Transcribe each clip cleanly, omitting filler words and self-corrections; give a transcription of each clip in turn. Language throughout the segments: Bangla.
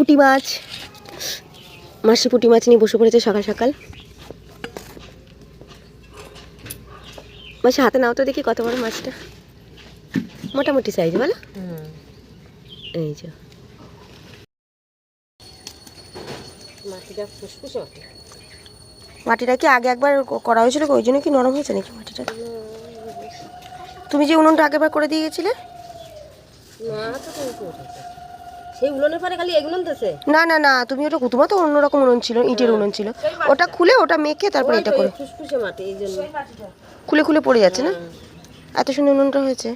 পুঁটি মাছ, মাসি পুঁটি মাছ নিয়ে বসে পড়েছে সকাল সকাল। মাসি হাতে নাও তো দেখি কত বড় মাছটা, মোটামুটি সাইজ বলো। এই যে মাটিটা কি আগে একবার করা হয়েছিল, ওই জন্য কি নরম হয়েছে নাকি মাটিটা? তুমি যে উনুনটা আগেবার করে দিয়ে গেছিলে, না না না তুমি ওটা তোমার তো অন্যরকম উনুন ছিল, ইটের উনুন ছিল, ওটা খুলে ওটা মেখে তারপরে এটা করে খুলে খুলে পড়ে যাচ্ছে না, এত সুন্দর উনুনটা হয়েছে।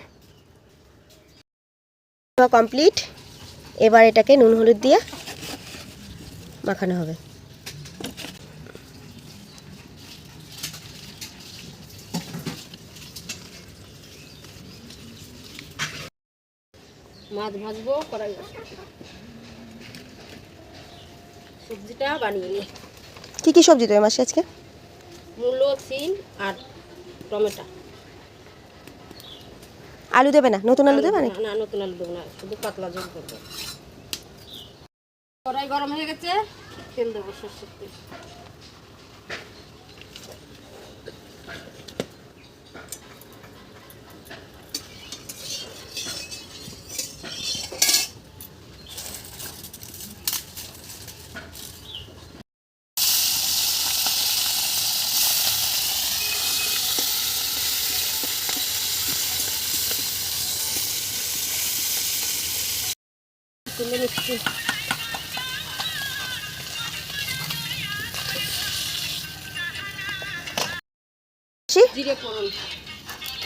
কমপ্লিট, এবার এটাকে নুন হলুদ দিয়ে মাখানো হবে। মাছ ভাজবো, কড়াই সবজিটা বানিয়ে নিই। কী কী সবজি দেবে মাসি আজকে? মূলো, সিম আর টমেটো। আলু দেবে না? নতুন আলু দেবে নাকি? না নতুন আলু দেবো না, শুধু পাতলা ঝোল করবো। কড়াই গরম হয়ে গেছে, তেল দেবো সরষের তেল। তুলে নিচ্ছি।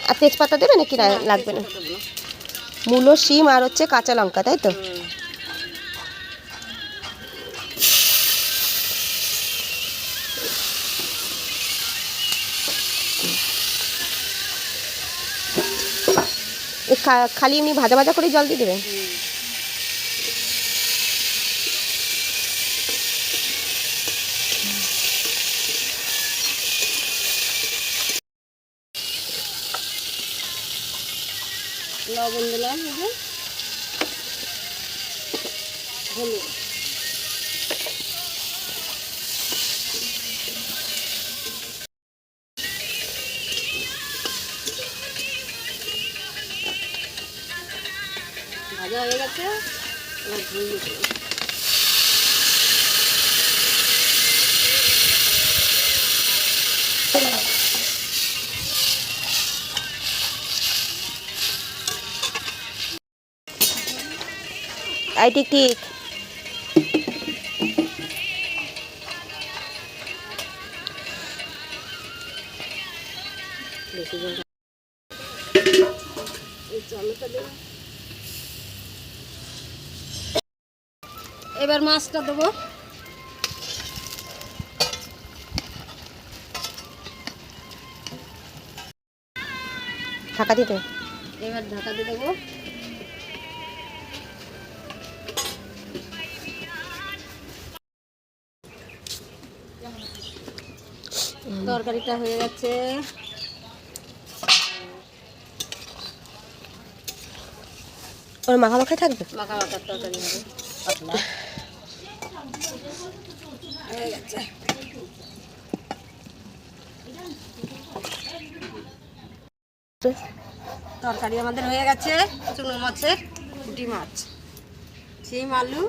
আর তেজপাতা দেবে নাকি লাগবে না? মূলো, শিম আর হচ্ছে কাঁচা লঙ্কা, তাই তো? খালি এমনি ভাজা ভাজা করে জল দিয়ে দেবে? লবণ দিলাম, হলুদ, ভাজা হয়ে গেছে, এবার ধুয়ে দিই। আই ঠিক ঠিক। এবার মাছটা দেবো। ঢাকা দিতে, এবার ঢাকা দিয়ে দেবো। তরকারিটা হয়ে গেছে। ওর মাখা মাখা থাকবে, মাখা মাখার তরকারি হবে, পাতলা হয়ে গেছে। তরকারি আমাদের হয়ে গেছে। চুনো মাছের পুঁটি মাছ, শিম, আলু